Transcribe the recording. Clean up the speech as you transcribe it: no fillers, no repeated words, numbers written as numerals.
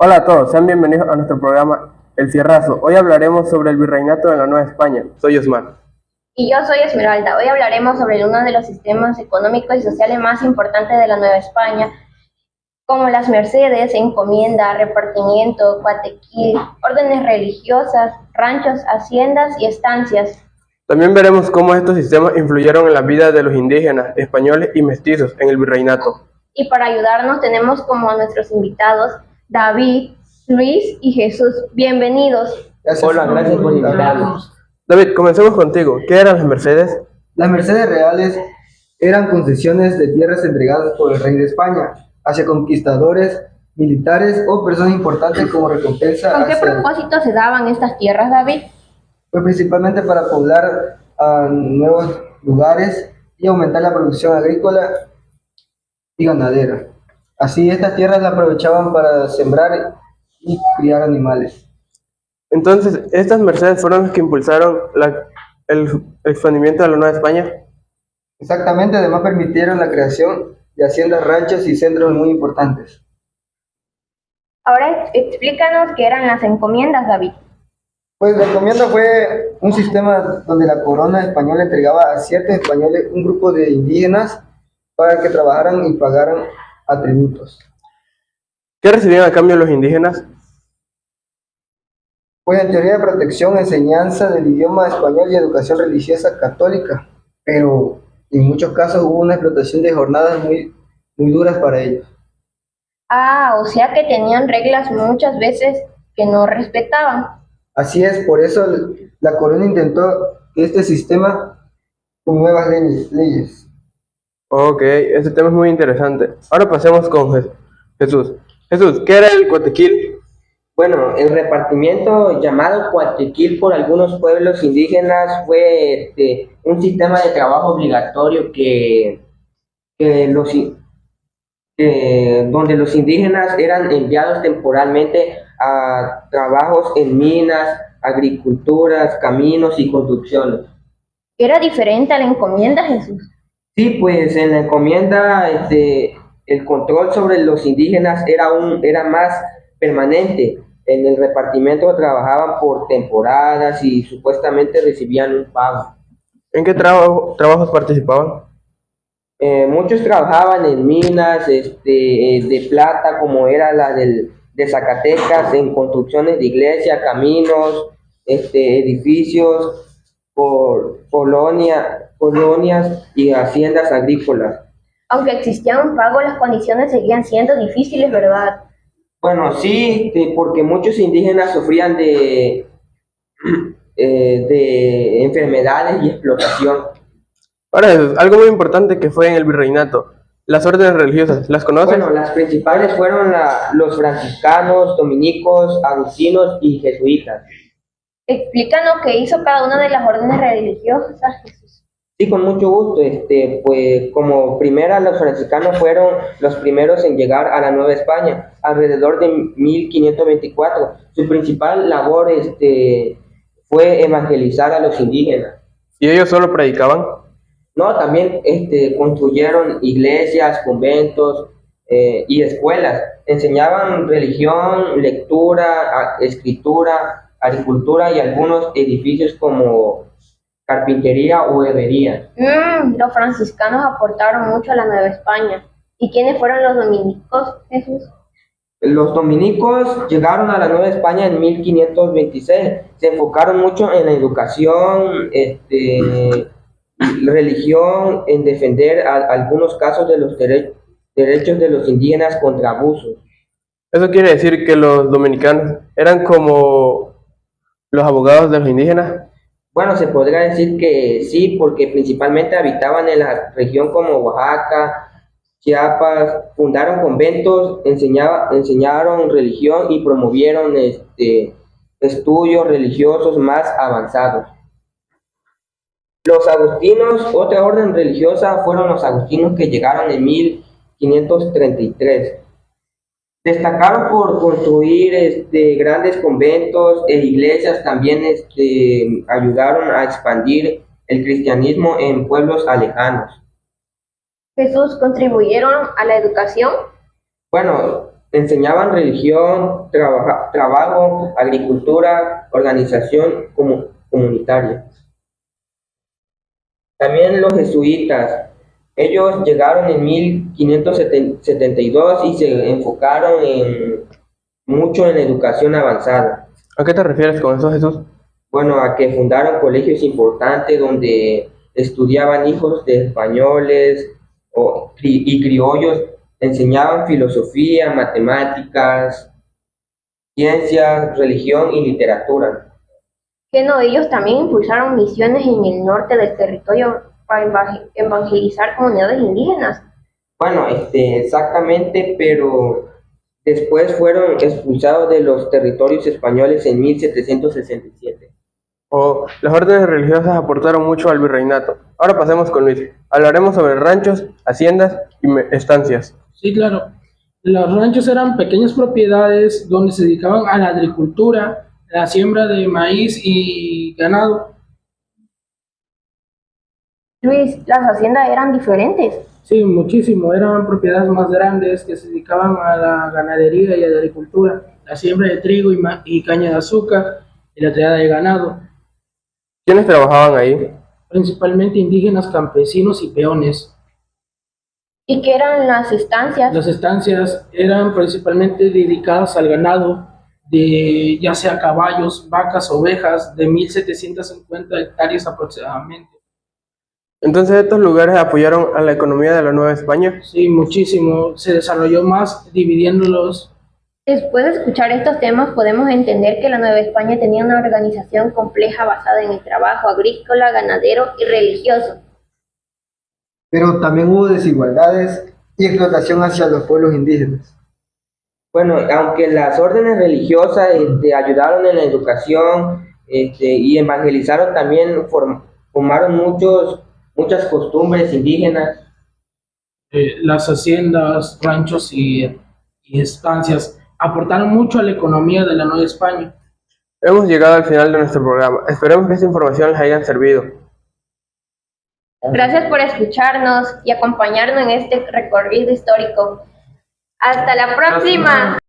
Hola a todos, sean bienvenidos a nuestro programa El Fierrazo. Hoy hablaremos sobre el virreinato de la Nueva España. Soy Osmar. Y yo soy Esmeralda. Hoy hablaremos sobre uno de los sistemas económicos y sociales más importantes de la Nueva España, como las mercedes, encomienda, repartimiento, cuatequil, órdenes religiosas, ranchos, haciendas y estancias. También veremos cómo estos sistemas influyeron en la vida de los indígenas, españoles y mestizos en el virreinato. Y para ayudarnos tenemos como a nuestros invitados David, Luis y Jesús. Bienvenidos. Hola, gracias por invitarnos. David, comencemos contigo. ¿Qué eran las mercedes? Las mercedes reales eran concesiones de tierras entregadas por el rey de España hacia conquistadores, militares o personas importantes como recompensa. ¿Con qué propósito se daban estas tierras, David? Pues principalmente para poblar a nuevos lugares y aumentar la producción agrícola y ganadera. Así estas tierras las aprovechaban para sembrar y criar animales. Entonces, ¿estas mercedes fueron las que impulsaron el expandimiento de la Nueva España? Exactamente, además permitieron la creación de haciendas, ranchos y centros muy importantes. Ahora explícanos qué eran las encomiendas, David. Pues la encomienda fue un sistema donde la corona española entregaba a ciertos españoles un grupo de indígenas para que trabajaran y pagaran tributos. ¿Qué recibían a cambio los indígenas? Pues en teoría de protección, enseñanza del idioma español y educación religiosa católica, pero en muchos casos hubo una explotación de jornadas muy duras para ellos. O sea que tenían reglas muchas veces que no respetaban. Así es, por eso la corona intentó que este sistema con nuevas leyes. Ok, ese tema es muy interesante. Ahora pasemos con Jesús. Jesús, ¿qué era el cuatequil? Bueno, el repartimiento llamado cuatequil por algunos pueblos indígenas fue un sistema de trabajo obligatorio donde los indígenas eran enviados temporalmente a trabajos en minas, agriculturas, caminos y construcciones. ¿Era diferente a la encomienda, Jesús? Sí, pues en la encomienda el control sobre los indígenas era más permanente. En el repartimiento trabajaban por temporadas y supuestamente recibían un pago. ¿En qué trabajos participaban? Muchos trabajaban en minas de plata, como era la de Zacatecas, en construcciones de iglesias, caminos, edificios, colonias y haciendas agrícolas. Aunque existía un pago, las condiciones seguían siendo difíciles, ¿verdad? Bueno, sí, porque muchos indígenas sufrían de enfermedades y explotación. Ahora, Jesús, algo muy importante que fue en el virreinato, las órdenes religiosas, ¿las conoces? Bueno, las principales fueron los franciscanos, dominicos, agustinos y jesuitas. Explícanos qué hizo cada una de las órdenes religiosas, Jesús. Sí, con mucho gusto. Pues como primera, los franciscanos fueron los primeros en llegar a la Nueva España, alrededor de 1524. Su principal labor fue evangelizar a los indígenas. ¿Y ellos solo predicaban? No, también construyeron iglesias, conventos y escuelas. Enseñaban religión, lectura, escritura, agricultura y algunos edificios como carpintería o herrería. Los franciscanos aportaron mucho a la Nueva España. ¿Y quiénes fueron los dominicos, Jesús? Los dominicos llegaron a la Nueva España en 1526. Se enfocaron mucho en la educación, religión, en defender algunos casos de los derechos de los indígenas contra abusos. Eso quiere decir que los dominicanos eran como los abogados de los indígenas. Bueno, se podría decir que sí, porque principalmente habitaban en la región como Oaxaca, Chiapas, fundaron conventos, enseñaron religión y promovieron estudios religiosos más avanzados. Los agustinos, otra orden religiosa, fueron los agustinos que llegaron en 1533. Destacaron por construir grandes conventos e iglesias, también ayudaron a expandir el cristianismo en pueblos alejanos. Jesús, ¿contribuyeron a la educación? Bueno, enseñaban religión, trabajo, agricultura, organización comunitaria. También los jesuitas, ellos llegaron en 1572 y se enfocaron mucho en la educación avanzada. ¿A qué te refieres con eso, Jesús? Bueno, a que fundaron colegios importantes donde estudiaban hijos de españoles y criollos, enseñaban filosofía, matemáticas, ciencias, religión y literatura. Que no, ellos también impulsaron misiones en el norte del territorio para evangelizar comunidades indígenas. Bueno, exactamente, pero después fueron expulsados de los territorios españoles en 1767. Las órdenes religiosas aportaron mucho al virreinato. Ahora pasemos con Luis. Hablaremos sobre ranchos, haciendas y estancias. Sí, claro. Los ranchos eran pequeñas propiedades donde se dedicaban a la agricultura, la siembra de maíz y ganado. Luis, las haciendas eran diferentes. Sí, muchísimo. Eran propiedades más grandes que se dedicaban a la ganadería y a la agricultura, la siembra de trigo y caña de azúcar y la criada de ganado, ¿Quiénes trabajaban ahí? principalmente indígenas, campesinos y peones. ¿Y qué eran las estancias? Las estancias eran principalmente dedicadas al ganado, de ya sea caballos, vacas, ovejas, de 1750 hectáreas aproximadamente. Entonces estos lugares apoyaron a la economía de la Nueva España. Sí, muchísimo. Se desarrolló más dividiéndolos. Después de escuchar estos temas, podemos entender que la Nueva España tenía una organización compleja basada en el trabajo agrícola, ganadero y religioso. Pero también hubo desigualdades y explotación hacia los pueblos indígenas. Bueno, aunque las órdenes religiosas ayudaron en la educación y evangelizaron también, formaron muchas costumbres indígenas. Las haciendas, ranchos y estancias aportaron mucho a la economía de la Nueva España. Hemos llegado al final de nuestro programa. Esperemos que esta información les haya servido. Gracias por escucharnos y acompañarnos en este recorrido histórico. ¡Hasta la próxima!